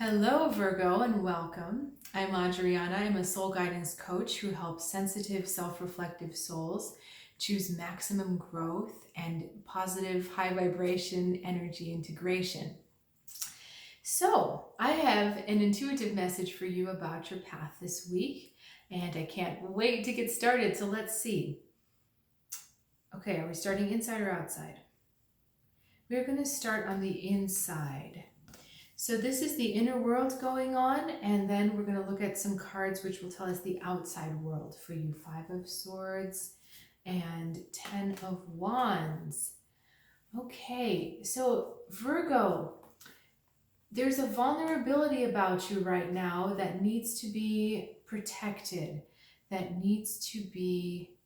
Hello, Virgo, and welcome. I'm Adriana. I'm a soul guidance coach who helps sensitive, self-reflective souls choose maximum growth and positive, high vibration energy integration. So, I have an intuitive message for you about your path this week, and I can't wait to get started. So, let's see. Okay, are we starting inside or outside? We're going to start on the inside. So this is the inner world going on, and then we're going to look at some cards which will tell us the outside world for you. 5 of Swords and 10 of Wands. Okay, so Virgo, there's a vulnerability about you right now that needs to be protected, that needs to be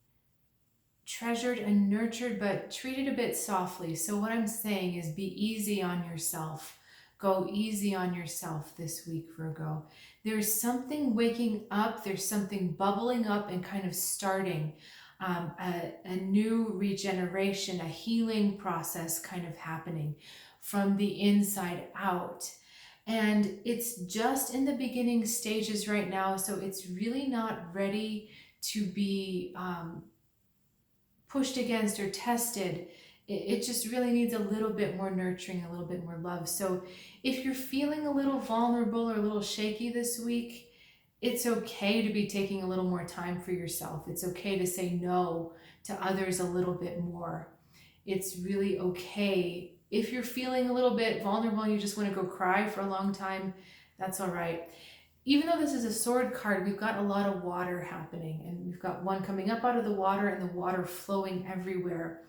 treasured and nurtured, but treated a bit softly. So what I'm saying is be easy on yourself. Go easy on yourself this week, Virgo. There's something waking up, there's something bubbling up and kind of starting a new regeneration, a healing process kind of happening from the inside out. And it's just in the beginning stages right now, so it's really not ready to be pushed against or tested. It just really needs a little bit more nurturing, a little bit more love. So if you're feeling a little vulnerable or a little shaky this week, it's okay to be taking a little more time for yourself. It's okay to say no to others a little bit more. It's really okay. If you're feeling a little bit vulnerable and you just want to go cry for a long time, that's all right. Even though this is a sword card, we've got a lot of water happening, and we've got one coming up out of the water and the water flowing everywhere.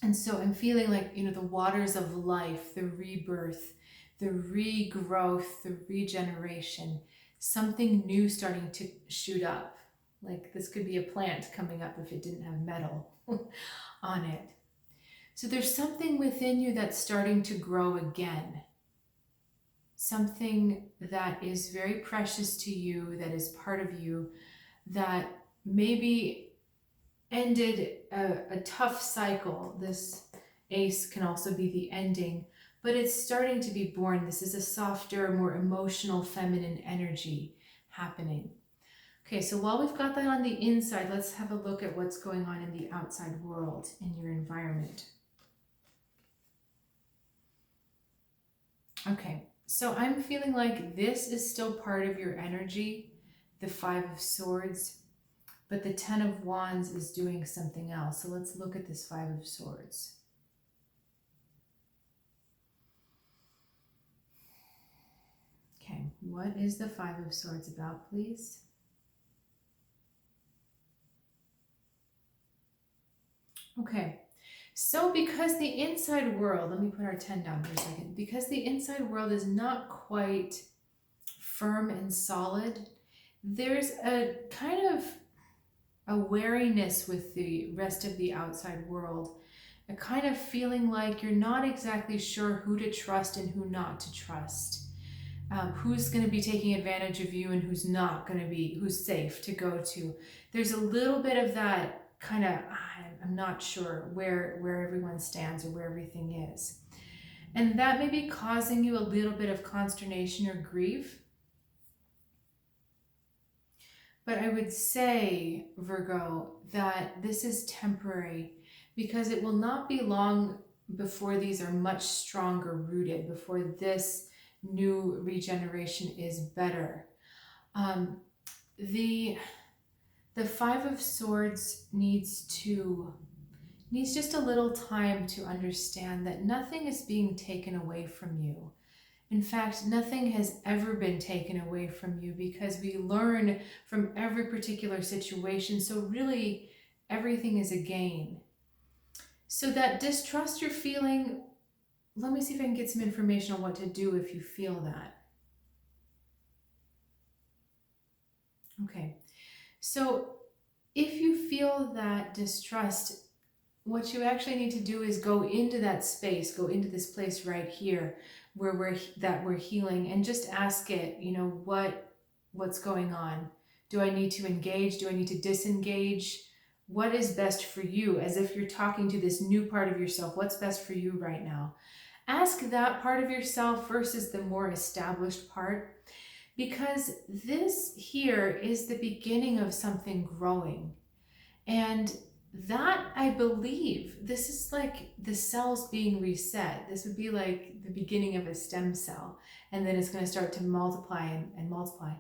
And so I'm feeling like, the waters of life, the rebirth, the regrowth, the regeneration, something new starting to shoot up. Like this could be a plant coming up if it didn't have metal on it. So there's something within you that's starting to grow again. Something that is very precious to you, that is part of you, that maybe ended a tough cycle. This ace can also be the ending, but it's starting to be born. This is a softer, more emotional, feminine energy happening. Okay, so while we've got that on the inside, let's have a look at what's going on in the outside world, in your environment. Okay, so I'm feeling like this is still part of your energy, the 5 of Swords, but the 10 of Wands is doing something else. So let's look at this 5 of Swords. Okay, what is the 5 of Swords about, please? Okay, so because the inside world, let me put our 10 down for a second, because the inside world is not quite firm and solid, there's a kind of a wariness with the rest of the outside world, a kind of feeling like you're not exactly sure who to trust and who not to trust, who's going to be taking advantage of you and who's not going to be, who's safe to go to. There's a little bit of that kind of, I'm not sure where everyone stands or where everything is. And that may be causing you a little bit of consternation or grief. But I would say, Virgo, that this is temporary, because it will not be long before these are much stronger rooted, before this new regeneration is better. The 5 of Swords needs just a little time to understand that nothing is being taken away from you. In fact, nothing has ever been taken away from you, because we learn from every particular situation. So really, everything is a gain. So that distrust you're feeling, let me see if I can get some information on what to do if you feel that. Okay, so if you feel that distrust, what you actually need to do is go into that space, go into this place right here where we're healing, and just ask it, what's going on? Do I need to engage? Do I need to disengage? What is best for you? As if you're talking to this new part of yourself. What's best for you right now? Ask that part of yourself versus the more established part, because this here is the beginning of something growing. And that, I believe, this is like the cells being reset. This would be like the beginning of a stem cell, and then it's going to start to multiply and multiply.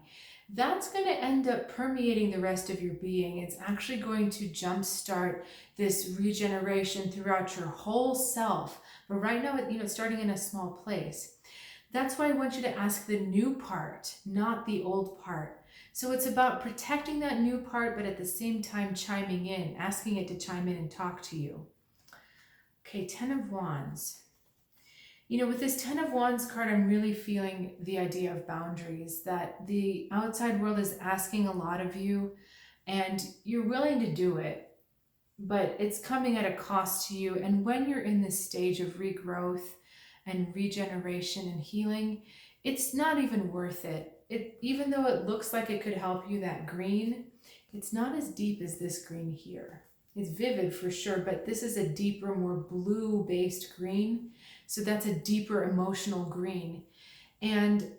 That's going to end up permeating the rest of your being. It's actually going to jumpstart this regeneration throughout your whole self. But right now, it's starting in a small place. That's why I want you to ask the new part, not the old part. So it's about protecting that new part, but at the same time chiming in, asking it to chime in and talk to you. Okay, 10 of Wands. With this 10 of Wands card, I'm really feeling the idea of boundaries, that the outside world is asking a lot of you and you're willing to do it, but it's coming at a cost to you. And when you're in this stage of regrowth and regeneration and healing, it's not even worth it. Even though it looks like it could help you, that green, it's not as deep as this green here. It's vivid for sure, but this is a deeper, more blue-based green. So that's a deeper emotional green. And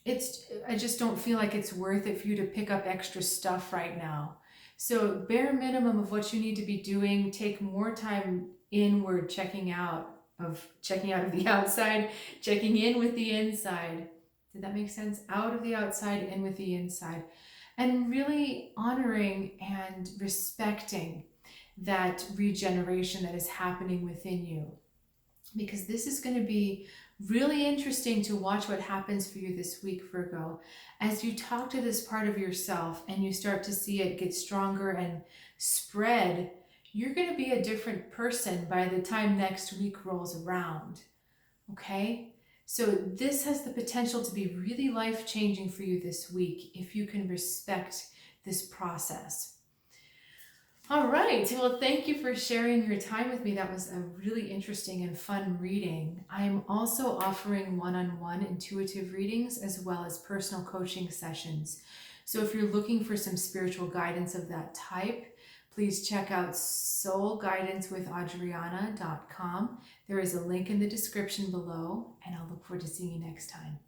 I just don't feel like it's worth it for you to pick up extra stuff right now. So bare minimum of what you need to be doing, take more time inward, checking out of the outside, checking in with the inside. Did that make sense? Out of the outside, in with the inside. And really honoring and respecting that regeneration that is happening within you. Because this is going to be really interesting to watch what happens for you this week, Virgo. As you talk to this part of yourself and you start to see it get stronger and spread, you're going to be a different person by the time next week rolls around. Okay? So this has the potential to be really life-changing for you this week if you can respect this process. All right, well, thank you for sharing your time with me. That was a really interesting and fun reading. I'm also offering one-on-one intuitive readings as well as personal coaching sessions. So if you're looking for some spiritual guidance of that type, please check out soulguidancewithadriana.com. There is a link in the description below, and I'll look forward to seeing you next time.